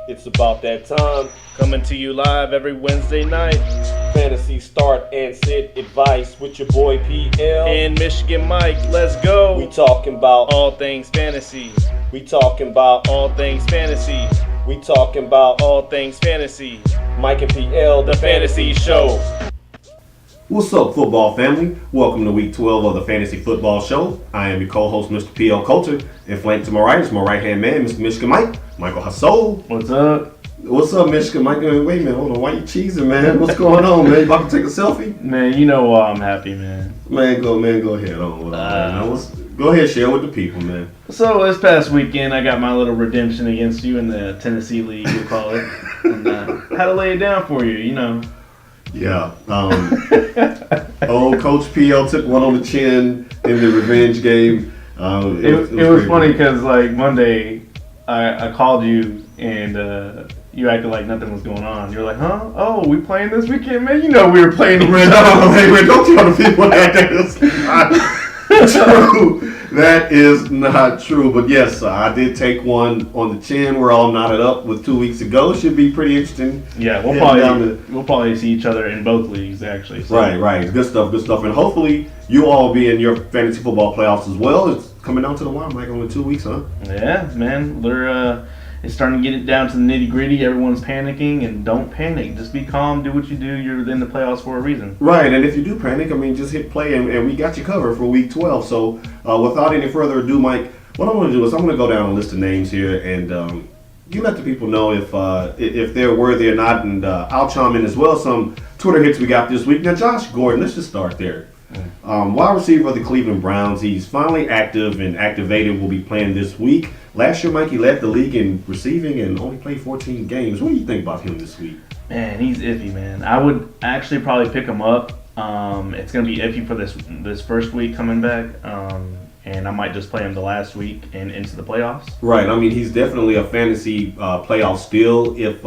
It's about that time. Coming to you live every Wednesday night. Fantasy start and sit advice with your boy PL. And Michigan Mike, let's go. We talking about all things fantasy. We talking about all things fantasy. We talking about all things fantasy. Mike and PL, the fantasy show. What's up, football family? Welcome to week 12 of the Fantasy Football Show. I am your co-host, Mr. PL Coulter, and flanked to my right is my right-hand man, Mr. Michigan Mike, Michael Hassol. What's up? What's up, Michigan Mike? Wait a minute, hold on. Why you cheesing, man? What's going on, man? You about to take a selfie? Man, you know why I'm happy, man. Man, go ahead. Go ahead, share with the people, man. So this past weekend, I got my little redemption against you in the Tennessee League, we'll call it. And had to lay it down for you, you know. Yeah. Old Coach PL took one on the chin in the revenge game. It was funny because like Monday, I called you and you acted like nothing was going on. You're like, huh? Oh, we playing this weekend, man? You know we were playing. Don't tell the people that is not true. That is not true. But yes, I did take one on the chin. We're all knotted up with 2 weeks to go. Should be pretty interesting. Yeah, we'll probably see each other in both leagues actually. So. Right. Good stuff. And hopefully you all be in your fantasy football playoffs as well. It's coming down to the wire, Mike, only 2 weeks, huh? Yeah, man. It's starting to get it down to the nitty gritty. Everyone's panicking, and don't panic. Just be calm. Do what you do. You're in the playoffs for a reason. Right, and if you do panic, just hit play, and we got you covered for week 12. So without any further ado, Mike, what I'm going to do is I'm going to go down a list of names here, and you let the people know if they're worthy or not, and I'll chime in as well. Some Twitter hits we got this week. Now, Josh Gordon, let's just start there. Wide receiver of the Cleveland Browns. He's finally active and activated. Will be playing this week. Last year, Mike, he led the league in receiving and only played 14 games. What do you think about him this week? Man, he's iffy, man. I would actually probably pick him up. It's going to be iffy for this first week coming back. And I might just play him the last week and into the playoffs. Right. He's definitely a fantasy playoff steal if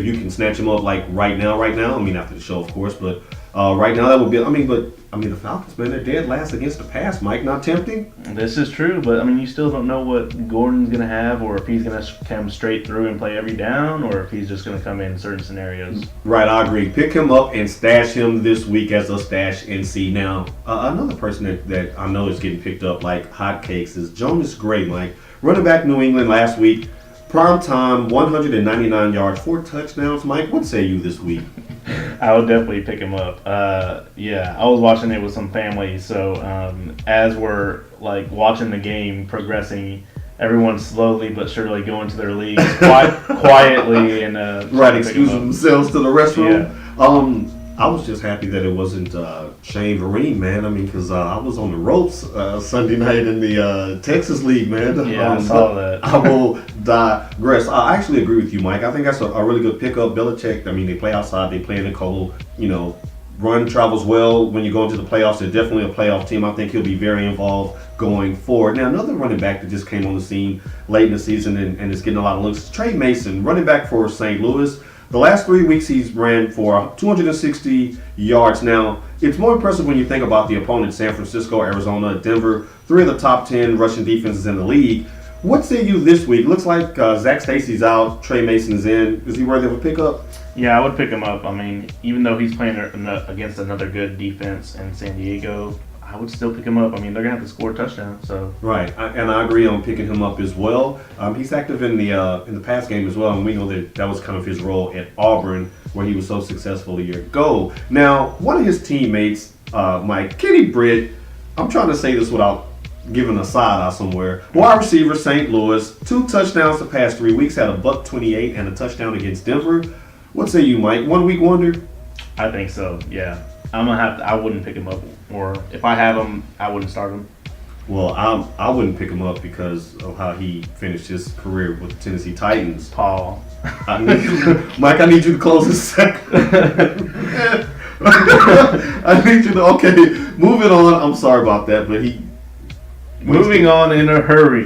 you can snatch him up like right now. After the show, of course, but right now that would be. The Falcons, man, they're dead last against the pass. Mike, not tempting. This is true, but you still don't know what Gordon's gonna have, or if he's gonna come straight through and play every down, or if he's just gonna come in certain scenarios. Right, I agree. Pick him up and stash him this week as a stash NC. Now, another person that I know is getting picked up like hotcakes is Jonas Gray, Mike, running back New England last week. Prime time, 199 yards, 4 touchdowns. Mike, what say you this week? I would definitely pick him up. I was watching it with some family, so as we're like watching the game progressing, everyone's slowly but surely going to their leagues quietly and right, excusing themselves to the restroom. Yeah. I was just happy that it wasn't Shane Vereen, man. Because I was on the ropes Sunday night in the Texas League, man. Yeah, I saw that. I will digress. I actually agree with you, Mike. I think that's a really good pickup. Belichick, they play outside. They play in the cold. Run travels well when you go into the playoffs. They're definitely a playoff team. I think he'll be very involved going forward. Now, another running back that just came on the scene late in the season and is getting a lot of looks, Trey Mason, running back for St. Louis. The last 3 weeks he's ran for 260 yards. Now, it's more impressive when you think about the opponents, San Francisco, Arizona, Denver, 3 of the top 10 rushing defenses in the league. What say you this week? Looks like Zach Stacy's out, Trey Mason's in. Is he worthy of a pickup? Yeah, I would pick him up. Even though he's playing against another good defense in San Diego, I would still pick him up. They're going to have to score touchdowns. So right, and I agree on picking him up as well. He's active in the pass game as well, and we know that was kind of his role at Auburn, where he was so successful a year ago. Now, one of his teammates, Mike, Kenny Britt, I'm trying to say this without giving a side eye somewhere. Wide receiver, St. Louis, 2 touchdowns the past 3 weeks, had a $128 and a touchdown against Denver. What say you, Mike? 1 week wonder? I think so, yeah. I wouldn't pick him up, or if I have him, I wouldn't start him. Well, I wouldn't pick him up because of how he finished his career with the Tennessee Titans. Paul. Mike, I need you to close this second. I need you to, okay, moving on. I'm sorry about that, but moving on in a hurry.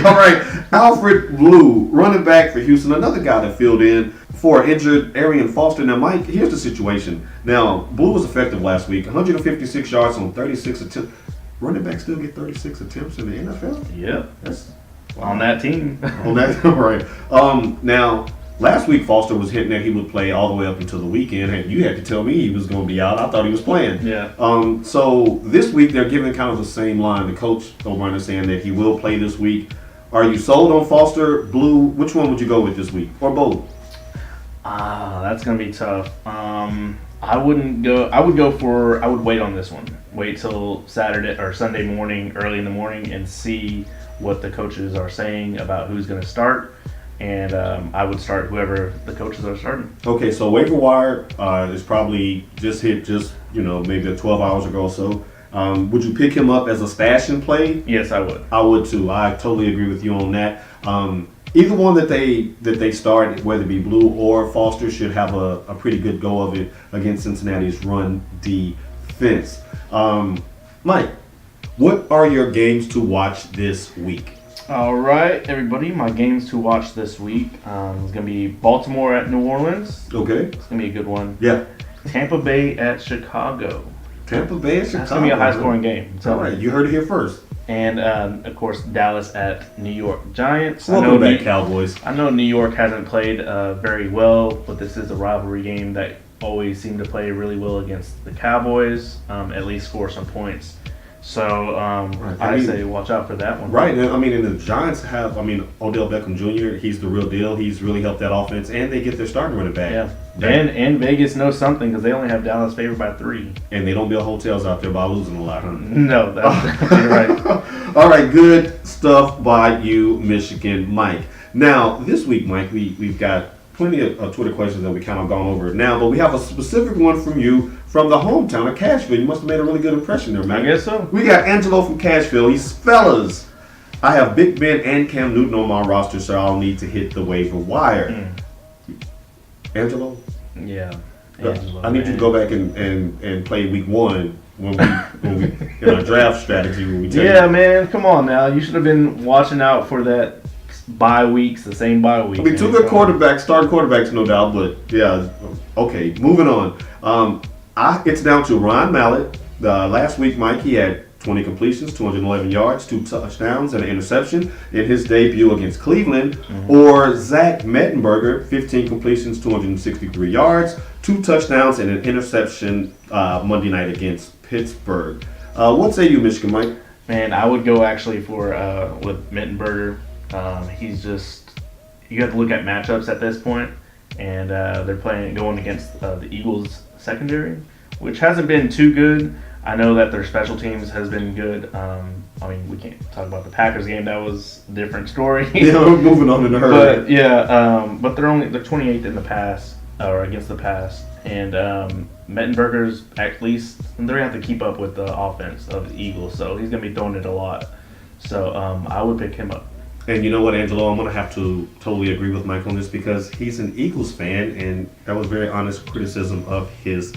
All right. Alfred Blue, running back for Houston, another guy that filled in for injured Arian Foster. Now, Mike, here's the situation. Now, Blue was effective last week, 156 yards on 36 attempts. Running backs still get 36 attempts in the NFL? Yeah. on that team. On that, right. Now, last week Foster was hinting that he would play all the way up until the weekend, and you had to tell me he was going to be out. I thought he was playing. Yeah. So this week they're giving kind of the same line. The coach O'Brien is saying that he will play this week. Are you sold on Foster, Blue? Which one would you go with this week, or both? That's gonna be tough. I wouldn't go. I would wait on this one. Wait till Saturday or Sunday morning, early in the morning, and see what the coaches are saying about who's going to start. And I would start whoever the coaches are starting. Okay, so waiver wire is probably just hit maybe 12 hours ago or so. Would you pick him up as a stash and play? Yes, I would. I would too. I totally agree with you on that. Either one that they start, whether it be Blue or Foster, should have a pretty good go of it against Cincinnati's run defense. Mike, what are your games to watch this week? All right, everybody. My games to watch this week is going to be Baltimore at New Orleans. Okay. It's going to be a good one. Yeah. Tampa Bay at Chicago. Tampa Bay at Chicago. That's going to be a high-scoring game. All right, you heard it here first. And, of course, Dallas at New York Giants. Welcome back, Cowboys. I know New York hasn't played very well, but this is a rivalry game that always seem to play really well against the Cowboys, at least score some points. So I say watch out for that one. Right. And the Giants have, Odell Beckham Jr., he's the real deal. He's really helped that offense, and they get their starting running back. Yeah. And Vegas knows something because they only have Dallas favored by 3. And they don't build hotels out there by losing a lot. Huh? No, that's right. All right, good stuff by you, Michigan Mike. Now, this week, Mike, we've got plenty of Twitter questions that we kind of gone over now, but we have a specific one from you from the hometown of Cashville. You must have made a really good impression there, man. I guess so. We got Angelo from Cashville. He's fellas. I have Big Ben and Cam Newton on my roster, so I'll need to hit the waiver wire. Angelo? Yeah. Angelo, I need you to go back and play week 1 when we in our draft strategy. When we man, come on now. You should have been watching out for that bye weeks, the same bye week. Two good quarterbacks, starting quarterbacks, no doubt, but yeah. Okay, moving on. It's down to Ryan Mallett. Last week, Mike, he had 20 completions, 211 yards, 2 touchdowns, and an interception in his debut against Cleveland. Or Zach Mettenberger, 15 completions, 263 yards, 2 touchdowns, and an interception Monday night against Pittsburgh. What say you, Michigan Mike? Man, I would go actually for with Mettenberger. He's just, you have to look at matchups at this point, and they're going against the Eagles secondary, which hasn't been too good. I know that their special teams has been good. We can't talk about the Packers game. That was a different story. Yeah, we're moving on in a hurry. But yeah, but they're 28th in the pass or against the pass, and Mettenberger's at least they're gonna have to keep up with the offense of the Eagles, so he's gonna be throwing it a lot. So I would pick him up. And you know what, Angelo, I'm going to have to totally agree with Mike on this because he's an Eagles fan, and that was very honest criticism of his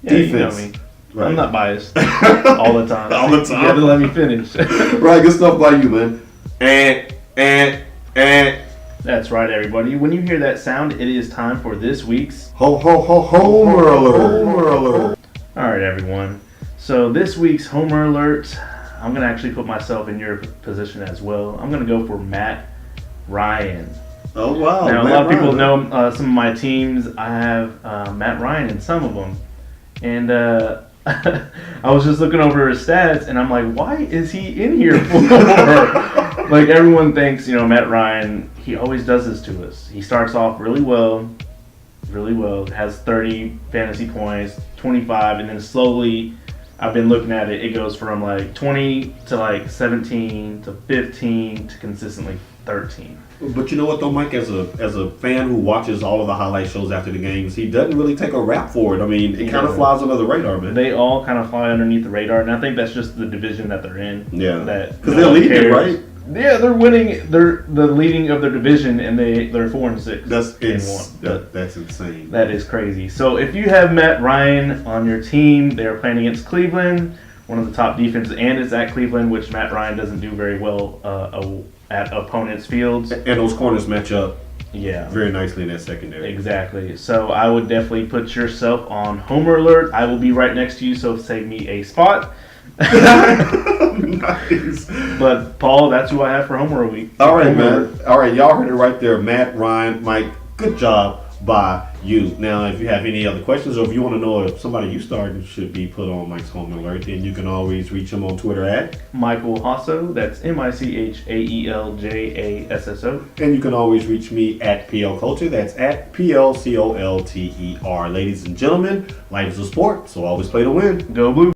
defense. You know me. Right. I'm not biased all the time. All the time. You have to let me finish. Right, good stuff by you, man. And. That's right, everybody. When you hear that sound, it is time for this week's Homer Alert. All right, everyone. So this week's Homer Alert, I'm going to actually put myself in your position as well. I'm going to go for Matt Ryan. Oh, wow. Now, a lot of people know some of my teams. I have Matt Ryan in some of them. And I was just looking over his stats, and I'm like, why is he in here for? Like, everyone thinks, Matt Ryan, he always does this to us. He starts off really well, has 30 fantasy points, 25, and then slowly, I've been looking at it, it goes from like 20 to like 17 to 15 to consistently 13. But you know what though, Mike, as a fan who watches all of the highlight shows after the games, he doesn't really take a rap for it. I mean, it kind of flies under the radar, man. They all kind of fly underneath the radar, and I think that's just the division that they're in. Yeah, because they're leading, right? Yeah, they're winning. They're the leading of their division, and they're 4-6. That's insane. That is crazy. So if you have Matt Ryan on your team, they are playing against Cleveland, one of the top defenses, and it's at Cleveland, which Matt Ryan doesn't do very well at opponents' fields. And those corners match up Yeah. very nicely in that secondary. Exactly. So I would definitely put yourself on Homer Alert. I will be right next to you, so save me a spot. Nice. But Paul, that's who I have for Homer Week. All right, Homer. man. All right, y'all heard it right there. Matt, Ryan, Mike, good job by you. Now, if you have any other questions or if you want to know if somebody you started should be put on Mike's Home Alert, then you can always reach him on Twitter at. Michael Hasso, that's MichaelJasso. And you can always reach me at PL Culture. That's at PLCOLTER. Ladies and gentlemen, life is a sport, so always play to win. Go Blue.